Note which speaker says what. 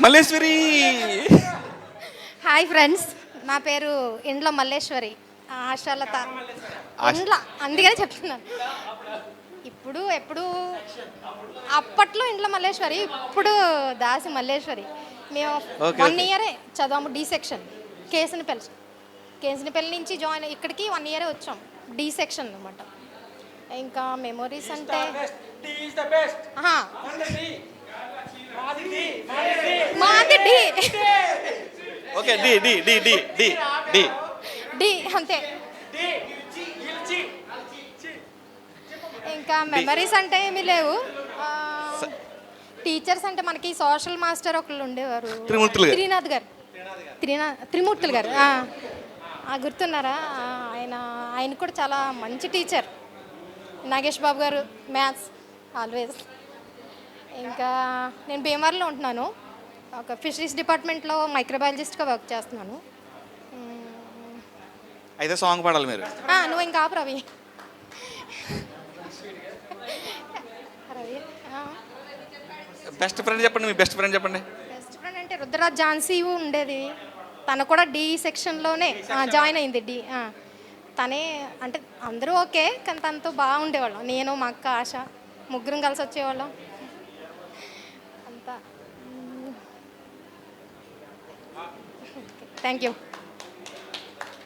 Speaker 1: Malleswari.
Speaker 2: Hi friends, నా పేరు ఇండ్ల మల్లేశ్వరి, ఆశాలత ఇండ్ల, అందుకనే చెప్తున్నాను. ఇప్పుడు ఎప్పుడు అప్పట్లో ఇండ్ల మల్లేశ్వరి, ఇప్పుడు దాసి మల్లేశ్వరి. మేము 1 ఇయరే చదివాము డి సెక్షన్, కేసినపల్లి నుంచి జాయిన్ ఇక్కడికి 1 ఇయరే వచ్చాం, డి సెక్షన్ అనమాట. ఇంకా మెమొరీస్ అంటే మాది D.
Speaker 1: Okay, D D D D D D
Speaker 2: D అంతే. ఇంకా మెమరీస్ అంటే ఏమీ లేవు. టీచర్స్ అంటే మనకి సోషల్ మాస్టర్ ఒకళ్ళు ఉండేవారు, త్రిమూర్తులు గారు. గుర్తున్నారా? ఆయన కూడా చాలా మంచి టీచర్. నాగేష్ బాబు గారు, మ్యాథ్స్ ఆల్వేస్. ఇంకా నేను భీమవరంలో ఉంటున్నాను, ఒక ఫిషరీస్ డిపార్ట్మెంట్లో మైక్రోబయాలజిస్ట్గా వర్క్ చేస్తున్నాను.
Speaker 1: అయితే సాంగ్ పాడాలి మీరు.
Speaker 2: నువ్వు ఇంకా ఆపు రవి.
Speaker 1: బెస్ట్ ఫ్రెండ్ చెప్పండి, మీ బెస్ట్ ఫ్రెండ్ చెప్పండి.
Speaker 2: బెస్ట్ ఫ్రెండ్ అంటే రుద్రరాజ్ ఝాన్సీ ఉండేది, తను కూడా డి సెక్షన్లోనే జాయిన్ అయింది. తనే అంటే అందరూ ఓకే, కానీ తనతో బాగుండేవాళ్ళం. నేను, మా అక్క ఆశ, ముగ్గురం కలిసి వచ్చేవాళ్ళం అంతా. Thank you.